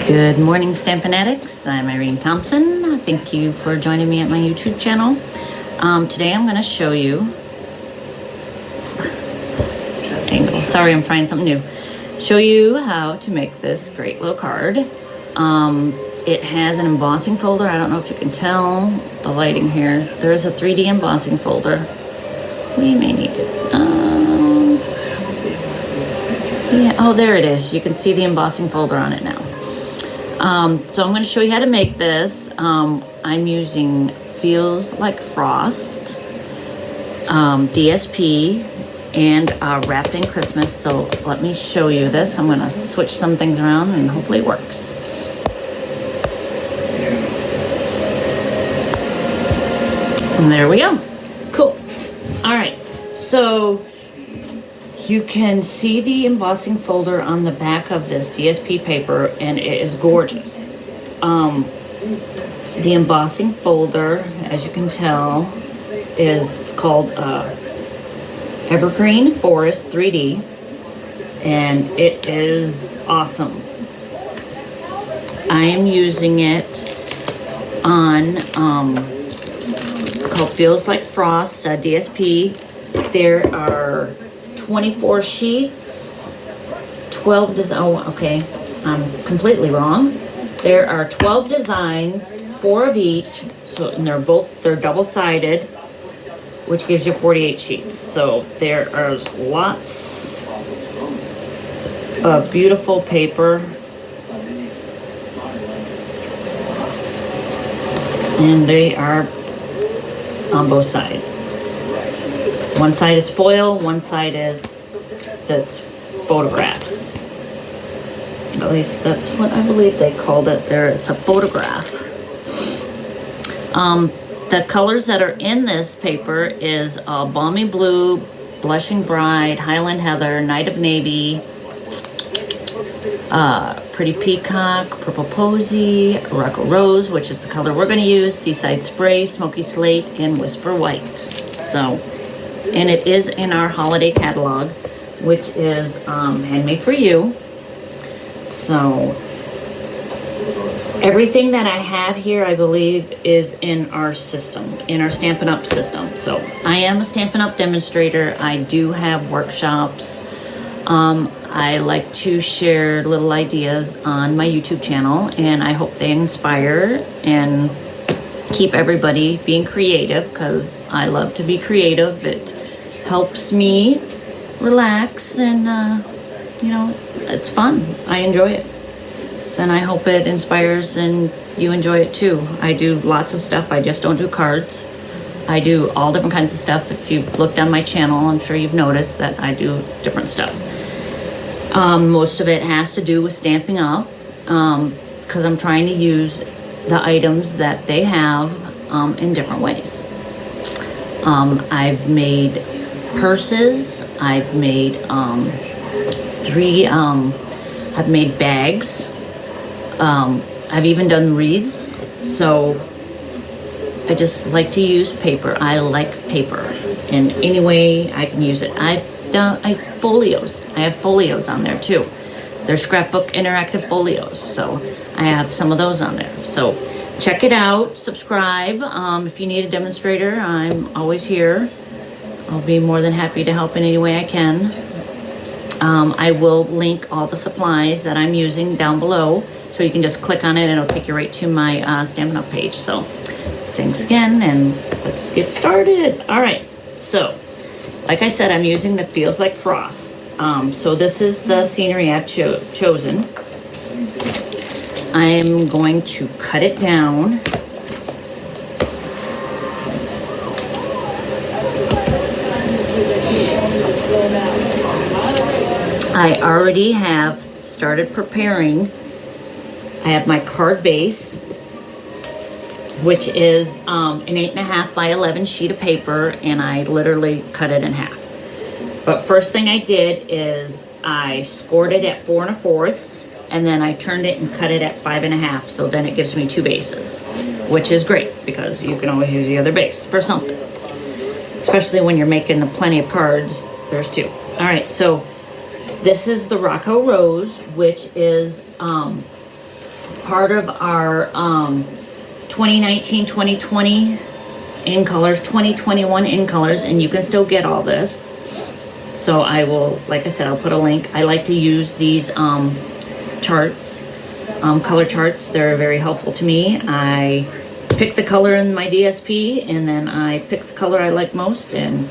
Good morning, Stampin' Addicts. I'm Irene Thompson. Thank you for joining me at my YouTube channel. Today I'm going to show you... angle. Sorry, I'm trying something new. Show you how to make this great little card. It has an embossing folder. I don't know if you can tell the lighting here. There is a 3D embossing folder. We may need to... yeah, oh, there it is. You can see the embossing folder on it now. So I'm going to show you how to make this. I'm using Feels Like Frost, DSP, and Wrapped in Christmas. So let me show you this. I'm going to switch some things around and hopefully it works. And there we go. Cool. All right. So you can see the embossing folder on the back of this DSP paper, and it is gorgeous. The embossing folder, as you can tell, it's called Evergreen Forest 3D, and it is awesome. I am using it on, it's called Feels Like Frost, DSP. There are 24 sheets, 12 designs. Oh, okay, I'm completely wrong. There are 12 designs, 4 of each. So, and they're double-sided, which gives you 48 sheets. So there are lots of beautiful paper, and they are on both sides. One side is foil, one side is that's photographs. At least that's what I believe they called it there. It's a photograph. The colors that are in this paper is Balmy Blue, Blushing Bride, Highland Heather, Night of Navy, Pretty Peacock, Purple Posy, Morocco Rose, which is the color we're going to use, Seaside Spray, Smoky Slate, and Whisper White. So... and it is in our holiday catalog, which is handmade for you. So everything that I have here, I believe, is in our system, in our Stampin' Up system. So I am a Stampin' Up demonstrator. I do have workshops. I like to share little ideas on my YouTube channel, and I hope they inspire and keep everybody being creative, because I love to be creative. It helps me relax, and you know, it's fun. I enjoy it. So, and I hope it inspires and you enjoy it too. I do lots of stuff. I just don't do cards. I do all different kinds of stuff. If you've looked on my channel, I'm sure you've noticed that I do different stuff. Most of it has to do with Stampin' Up, because I'm trying to use the items that they have in different ways. I've made purses. I've made I've made bags. I've even done wreaths. So I just like to use paper. I like paper in any way I can use it. I have folios. I have folios on there too. They're scrapbook interactive folios. So I have some of those on there. So check it out. Subscribe. If you need a demonstrator, I'm always here. I'll be more than happy to help in any way I can. I will link all the supplies that I'm using down below, so you can just click on it and it'll take you right to my Stampin' Up page. So thanks again, and let's get started. All right, so like I said, I'm using the Feels Like Frost. So this is the scenery I've chosen. I am going to cut it down. I already have started preparing. I have my card base, which is an 8.5 by 11 sheet of paper, and I literally cut it in half. But first thing I did is I scored it at 4 1/4, and then I turned it and cut it at 5 1/2. So then it gives me 2 bases, which is great because you can always use the other base for something. Especially when you're making plenty of cards, there's 2. All right, so this is the Morocco Rose, which is part of our 2019-2020 in colors, 2021 in colors, and you can still get all this. So I will, like I said, I'll put a link. I like to use these charts, color charts. They're very helpful to me. I pick the color in my DSP, and then I pick the color I like most and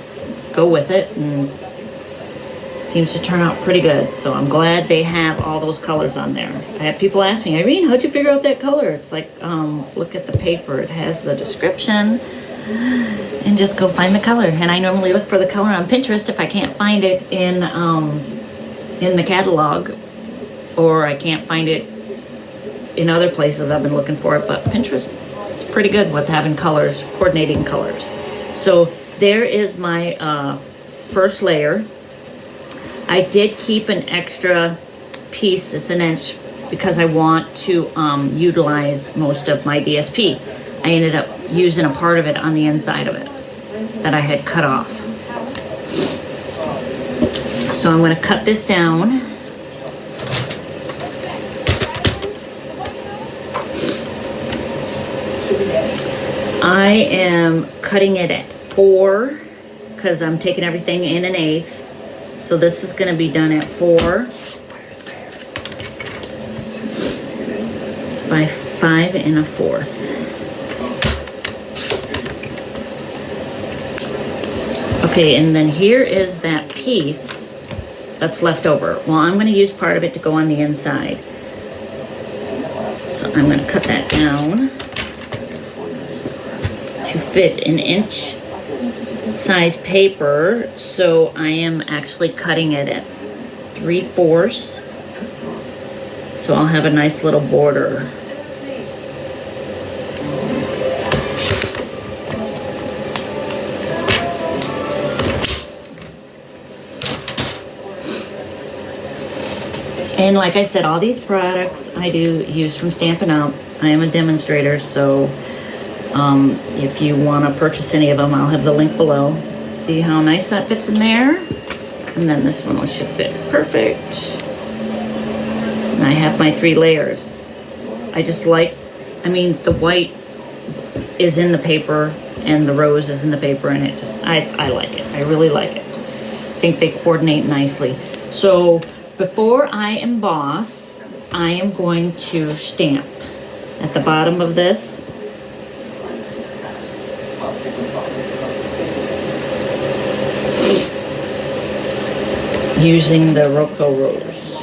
go with it, and it seems to turn out pretty good. So I'm glad they have all those colors on there. I have people ask me, Irene, how'd you figure out that color? It's like, look at the paper. It has the description, and just go find the color. And I normally look for the color on Pinterest if I can't find it in the catalog, or I can't find it in other places I've been looking for it. But Pinterest, it's pretty good with having colors, coordinating colors. So there is my first layer. I did keep an extra piece, it's an inch, because I want to utilize most of my DSP. I ended up using a part of it on the inside of it that I had cut off. So I'm going to cut this down. I am cutting it at 4 because I'm taking everything in 1/8. So this is going to be done at 4 by 5 1/4. Okay, and then here is that piece that's left over. Well, I'm going to use part of it to go on the inside. So I'm going to cut that down to fit 1 inch size paper. So I am actually cutting it at 3/4. So I'll have a nice little border. And like I said, all these products I do use from Stampin' Up. I am a demonstrator, so if you want to purchase any of them, I'll have the link below. See how nice that fits in there? And then this one should fit perfect. So now I have my 3 layers. I just like, I mean, the white is in the paper and the rose is in the paper, and it just, I like it. I really like it. I think they coordinate nicely. So before I emboss, I am going to stamp at the bottom of this. Using the Roco Rose.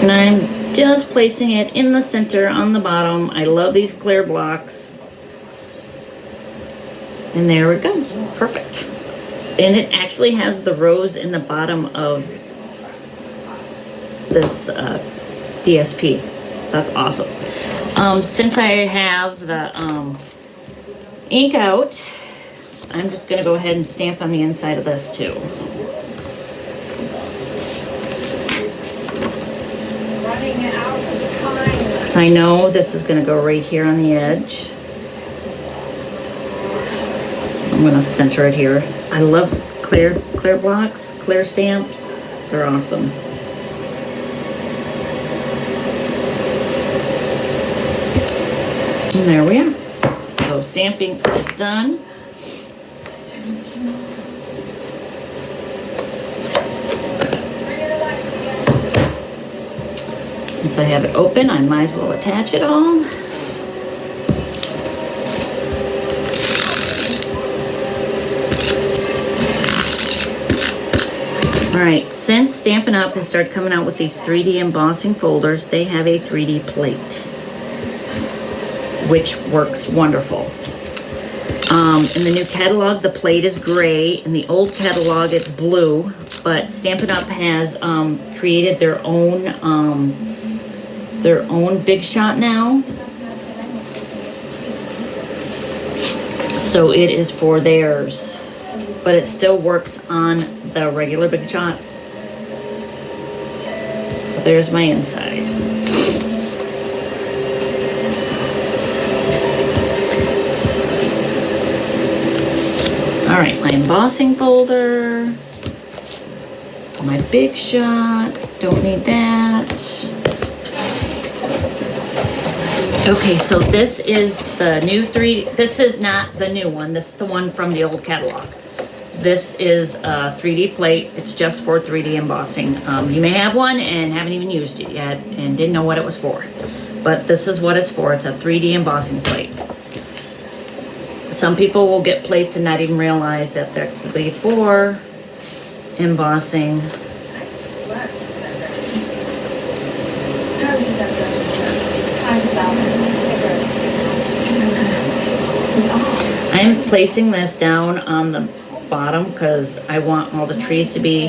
And I'm just placing it in the center on the bottom. I love these clear blocks. And there we go. Perfect. And it actually has the rose in the bottom of this DSP. That's awesome. Since I have the ink out, I'm just going to go ahead and stamp on the inside of this too. Because I know this is going to go right here on the edge. I'm going to center it here. I love clear blocks, clear stamps. They're awesome. And there we are. So stamping is done. Since I have it open, I might as well attach it all. Alright, since Stampin' Up! Has started coming out with these 3D embossing folders, they have a 3D plate, which works wonderful. In the new catalog, the plate is gray. In the old catalog, it's blue. But Stampin' Up! Has created their own Big Shot now. So it is for theirs, but it still works on the regular Big Shot. So there's my inside. All right, my embossing folder, my big shot, don't need that. Okay, so this is the new this is not the new one, this is the one from the old catalog. This is a 3D plate, it's just for 3D embossing. You may have one and haven't even used it yet and didn't know what it was for. But this is what it's for, it's a 3D embossing plate. Some people will get plates and not even realize that they're actually for embossing. I'm placing this down on the bottom because I want all the trees to be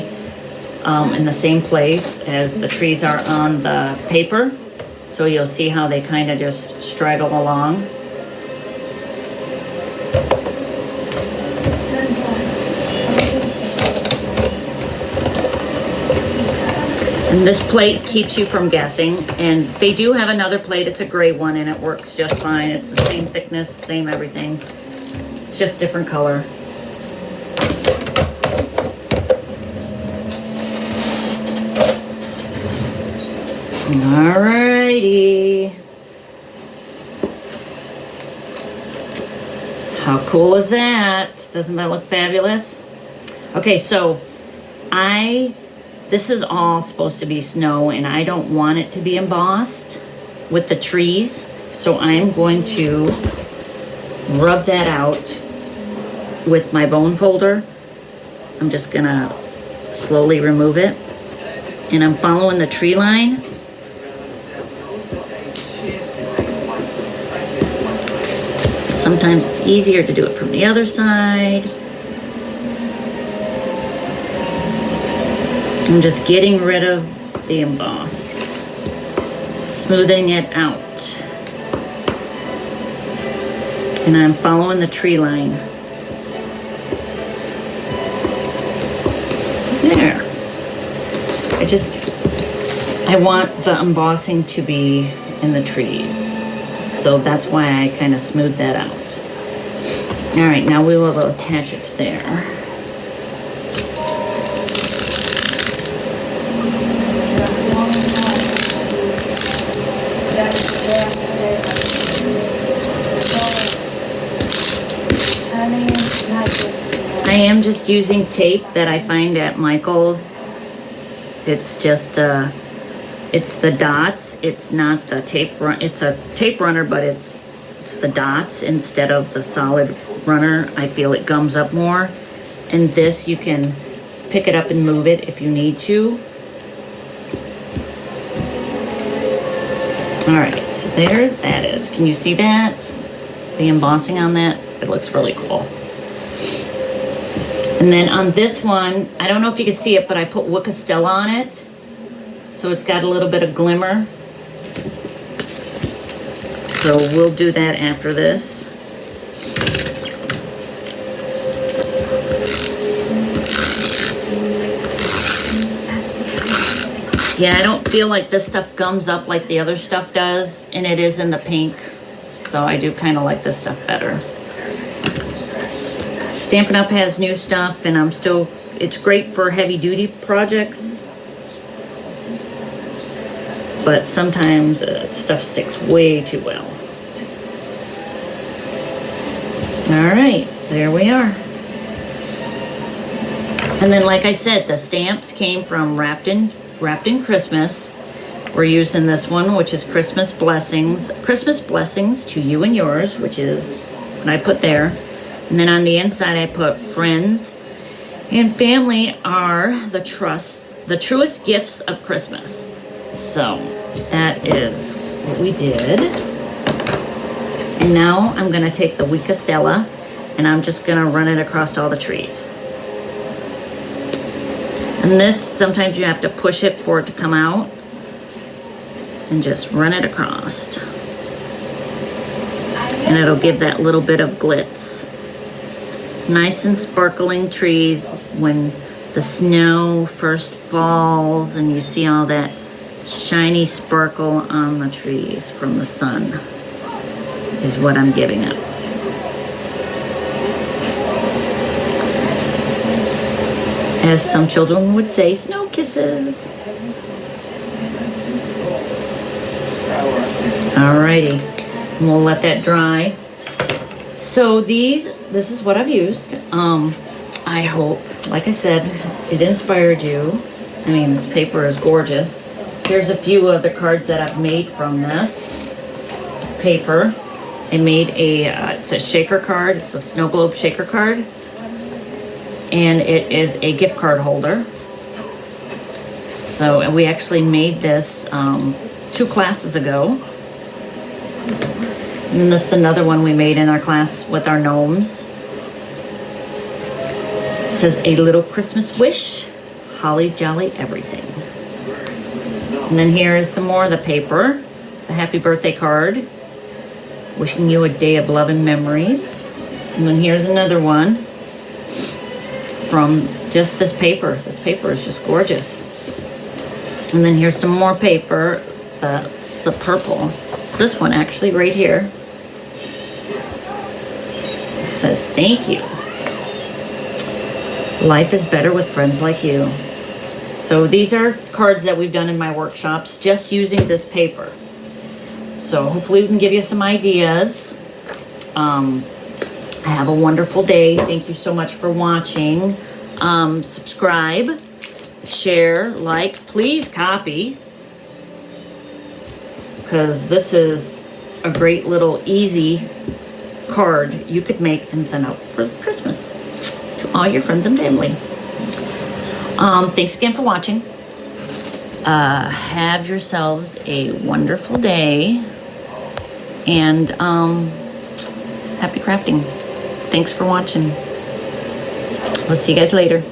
in the same place as the trees are on the paper. So you'll see how they kind of just straggle along. And this plate keeps you from guessing, and they do have another plate, it's a gray one and it works just fine. It's the same thickness, same everything. It's just different color. Alrighty. How cool is that? Doesn't that look fabulous? Okay, so this is all supposed to be snow and I don't want it to be embossed with the trees. So I'm going to rub that out with my bone folder. I'm just gonna slowly remove it. And I'm following the tree line. Sometimes it's easier to do it from the other side. I'm just getting rid of the emboss, smoothing it out. And I'm following the tree line. There. I want the embossing to be in the trees. So that's why I kind of smoothed that out. All right, now we will attach it there. I am just using tape that I find at Michael's. It's just it's the dots. It's not the tape run. It's a tape runner, but it's the dots instead of the solid runner. I feel it gums up more. And this, you can pick it up and move it if you need to. All right, so there that is. Can you see that? The embossing on that? It looks really cool. And then on this one, I don't know if you can see it, but I put Wickastella on it. So it's got a little bit of glimmer. So we'll do that after this. Yeah, I don't feel like this stuff gums up like the other stuff does, and it is in the pink. So I do kind of like this stuff better. Stampin' Up! Has new stuff, and it's great for heavy duty projects. But sometimes stuff sticks way too well. All right, there we are. And then, like I said, the stamps came from Wrapped in Christmas. We're using this one, which is Christmas Blessings. Christmas Blessings to you and yours, which is what I put there. And then on the inside, I put friends and family are the truest gifts of Christmas. So that is what we did. And now I'm gonna take the Wickastella and I'm just gonna run it across all the trees. And this, sometimes you have to push it for it to come out. And just run it across. And it'll give that little bit of glitz. Nice and sparkling trees when the snow first falls and you see all that shiny sparkle on the trees from the sun is what I'm giving it. As some children would say, snow kisses. Alrighty, and we'll let that dry. So this is what I've used. I hope, like I said, it inspired you. I mean, this paper is gorgeous. Here's a few of the cards that I've made from this paper. I made it's a shaker card. It's a snow globe shaker card. And it is a gift card holder. So, and we actually made this 2 classes ago. And this is another one we made in our class with our gnomes. It says, a little Christmas wish, holly jolly everything. And then here is some more of the paper. It's a happy birthday card, wishing you a day of love and memories. And then here's another one from just this paper. This paper is just gorgeous. And then here's some more paper. It's the purple. It's this one actually right here. It says, thank you. Life is better with friends like you. So these are cards that we've done in my workshops just using this paper. So hopefully we can give you some ideas. Have a wonderful day. Thank you so much for watching. Subscribe, share, like, please copy. Because this is a great little easy card you could make and send out for Christmas to all your friends and family. Thanks again for watching. Have yourselves a wonderful day, and happy crafting. Thanks for watching. We'll see you guys later.